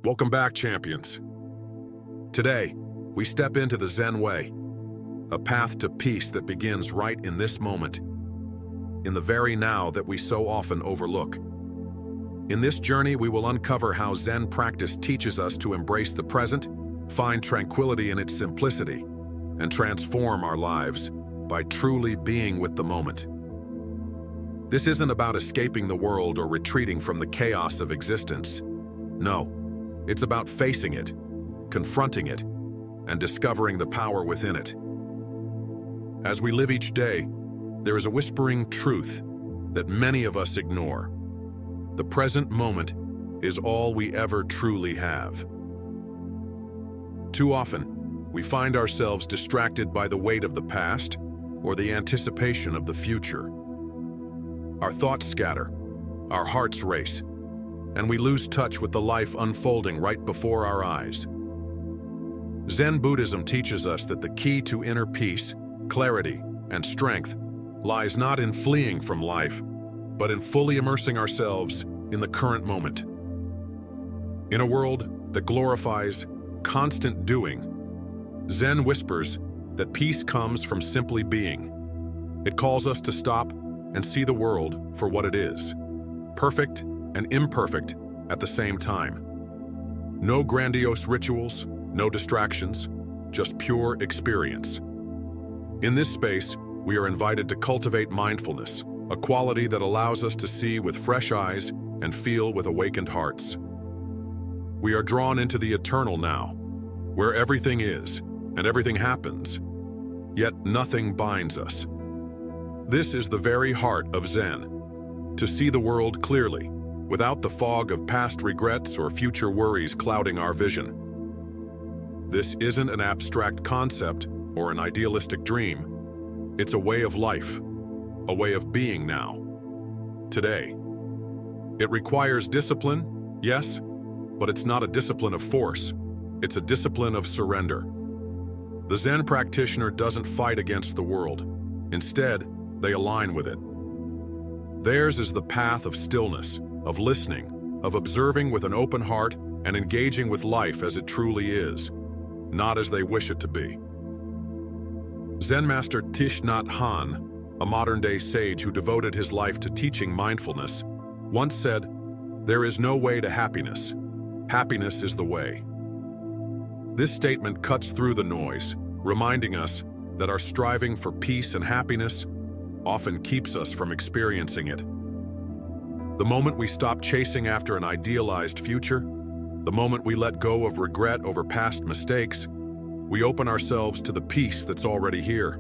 Welcome back, champions. Today, we step into the Zen way, a path to peace that begins right in this moment, in the very now that we so often overlook. In this journey, we will uncover how Zen practice teaches us to embrace the present, find tranquility in its simplicity, and transform our lives by truly being with the moment. This isn't about escaping the world or retreating from the chaos of existence. No, it's about facing it, confronting it, and discovering the power within it. As we live each day, there is a whispering truth that many of us ignore. The present moment is all we ever truly have. Too often, we find ourselves distracted by the weight of the past or the anticipation of the future. Our thoughts scatter, our hearts race, and we lose touch with the life unfolding right before our eyes. Zen Buddhism teaches us that the key to inner peace, clarity, and strength lies not in fleeing from life, but in fully immersing ourselves in the current moment. In a world that glorifies constant doing, Zen whispers that peace comes from simply being. It calls us to stop and see the world for what it is, perfect and imperfect at the same time. No grandiose rituals, no distractions, just pure experience. In this space, we are invited to cultivate mindfulness, a quality that allows us to see with fresh eyes and feel with awakened hearts. We are drawn into the eternal now, where everything is and everything happens, yet nothing binds us. This is the very heart of Zen, to see the world clearly, without the fog of past regrets or future worries clouding our vision. This isn't an abstract concept or an idealistic dream. It's a way of life, a way of being now, today. It requires discipline, yes, but it's not a discipline of force. It's a discipline of surrender. The Zen practitioner doesn't fight against the world. Instead, they align with it. Theirs is the path of stillness, of listening, of observing with an open heart and engaging with life as it truly is, not as they wish it to be. Zen master Thich Nhat Hanh, a modern-day sage who devoted his life to teaching mindfulness, once said, "There is no way to happiness. Happiness is the way." This statement cuts through the noise, reminding us that our striving for peace and happiness often keeps us from experiencing it. The moment we stop chasing after an idealized future, the moment we let go of regret over past mistakes, we open ourselves to the peace that's already here.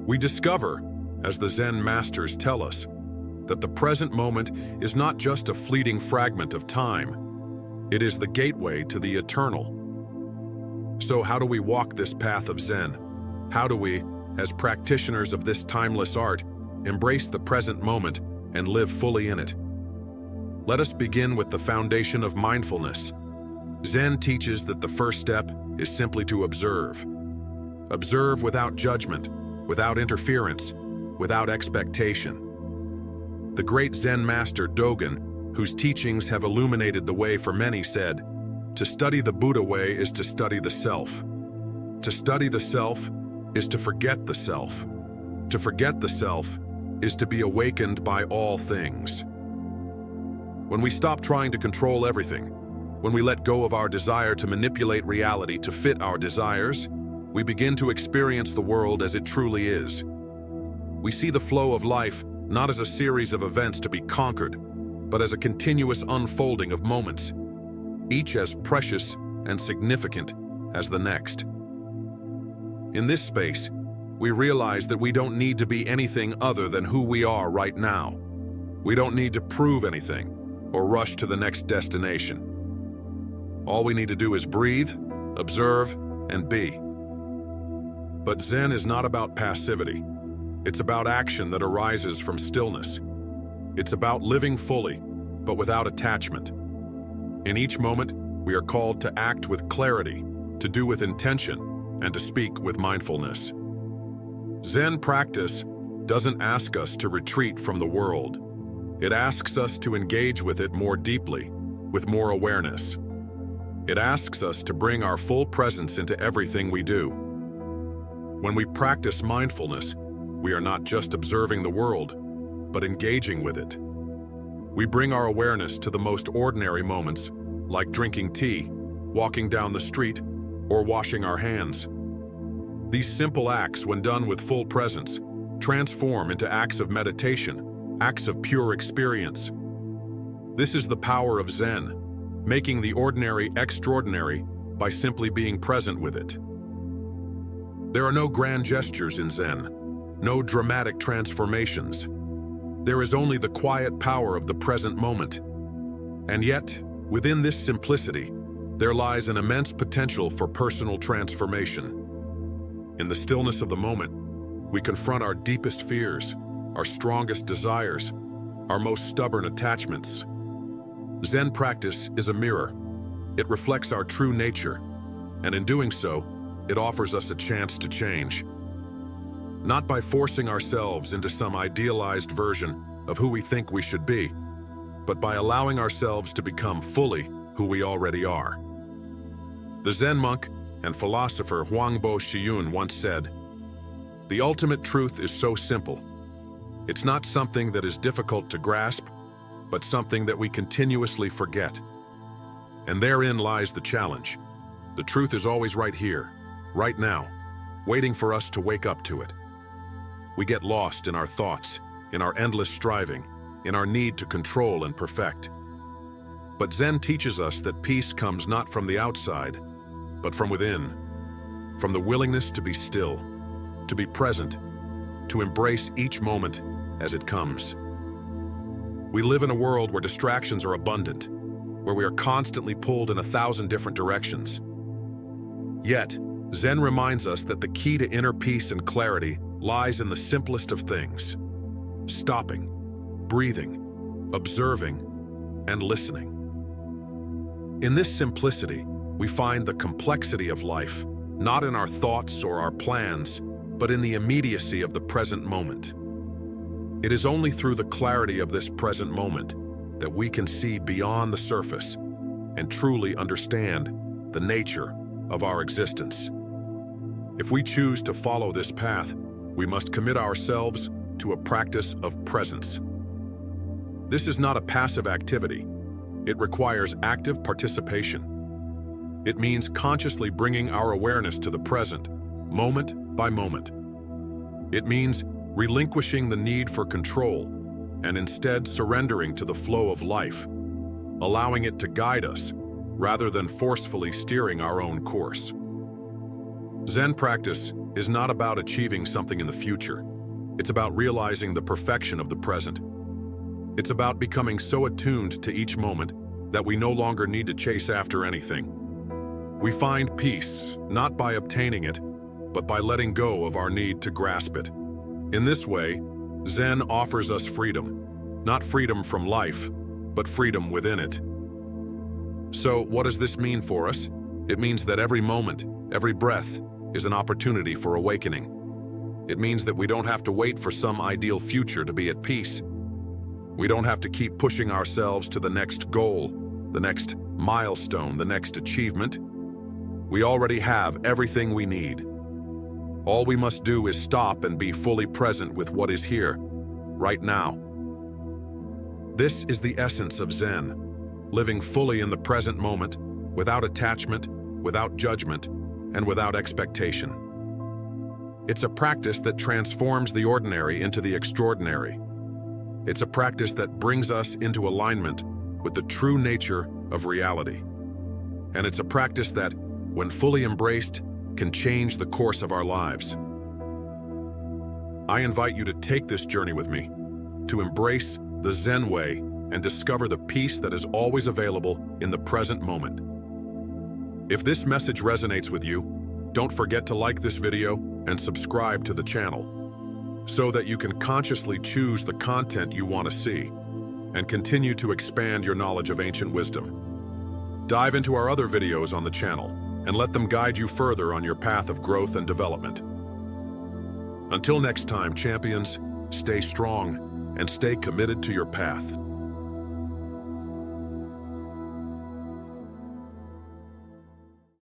We discover, as the Zen masters tell us, that the present moment is not just a fleeting fragment of time. It is the gateway to the eternal. So how do we walk this path of Zen? How do we, as practitioners of this timeless art, embrace the present moment and live fully in it? Let us begin with the foundation of mindfulness. Zen teaches that the first step is simply to observe. Observe without judgment, without interference, without expectation. The great Zen master Dogen, whose teachings have illuminated the way for many, said, "To study the Buddha way is to study the self. To study the self is to forget the self. To forget the self is to be awakened by all things." When we stop trying to control everything, when we let go of our desire to manipulate reality to fit our desires, we begin to experience the world as it truly is. We see the flow of life not as a series of events to be conquered, but as a continuous unfolding of moments, each as precious and significant as the next. In this space, we realize that we don't need to be anything other than who we are right now. We don't need to prove anything or rush to the next destination. All we need to do is breathe, observe, and be. But Zen is not about passivity. It's about action that arises from stillness. It's about living fully, but without attachment. In each moment, we are called to act with clarity, to do with intention, and to speak with mindfulness. Zen practice doesn't ask us to retreat from the world. It asks us to engage with it more deeply, with more awareness. It asks us to bring our full presence into everything we do. When we practice mindfulness, we are not just observing the world, but engaging with it. We bring our awareness to the most ordinary moments, like drinking tea, walking down the street, or washing our hands. These simple acts, when done with full presence, transform into acts of meditation, acts of pure experience. This is the power of Zen, making the ordinary extraordinary by simply being present with it. There are no grand gestures in Zen, no dramatic transformations. There is only the quiet power of the present moment. And yet, within this simplicity, there lies an immense potential for personal transformation. In the stillness of the moment, we confront our deepest fears, our strongest desires, our most stubborn attachments. Zen practice is a mirror. It reflects our true nature, and in doing so, it offers us a chance to change. Not by forcing ourselves into some idealized version of who we think we should be, but by allowing ourselves to become fully who we already are. The Zen monk and philosopher 𝐷𝐸𝐺 once said, "The ultimate truth is so simple. It's not something that is difficult to grasp, but something that we continuously forget. And therein lies the challenge. The truth is always right here, right now, waiting for us to wake up to it. We get lost in our thoughts, in our endless striving, in our need to control and perfect. But Zen teaches us that peace comes not from the outside, but from within, from the willingness to be still, to be present, to embrace each moment as it comes. We live in a world where distractions are abundant, where we are constantly pulled in 1,000 different directions. Yet, Zen reminds us that the key to inner peace and clarity lies in the simplest of things: stopping, breathing, observing, and listening. In this simplicity, we find the complexity of life, not in our thoughts or our plans, but in the immediacy of the present moment. It is only through the clarity of this present moment that we can see beyond the surface and truly understand the nature of our existence. If we choose to follow this path, we must commit ourselves to a practice of presence. This is not a passive activity. It requires active participation. It means consciously bringing our awareness to the present, moment by moment. It means relinquishing the need for control and instead surrendering to the flow of life, allowing it to guide us rather than forcefully steering our own course. Zen practice is not about achieving something in the future. It's about realizing the perfection of the present. It's about becoming so attuned to each moment that we no longer need to chase after anything. We find peace not by obtaining it, but by letting go of our need to grasp it. In this way, Zen offers us freedom, not freedom from life, but freedom within it. So, what does this mean for us? It means that every moment, every breath, is an opportunity for awakening. It means that we don't have to wait for some ideal future to be at peace. We don't have to keep pushing ourselves to the next goal, the next milestone, the next achievement. We already have everything we need. All we must do is stop and be fully present with what is here, right now. This is the essence of Zen, living fully in the present moment, without attachment, without judgment, and without expectation. It's a practice that transforms the ordinary into the extraordinary. It's a practice that brings us into alignment with the true nature of reality. And it's a practice that, when fully embraced, can change the course of our lives. I invite you to take this journey with me, to embrace the Zen way and discover the peace that is always available in the present moment. If this message resonates with you, don't forget to like this video and subscribe to the channel so that you can consciously choose the content you want to see and continue to expand your knowledge of ancient wisdom. Dive into our other videos on the channel and let them guide you further on your path of growth and development. Until next time, champions, stay strong and stay committed to your path.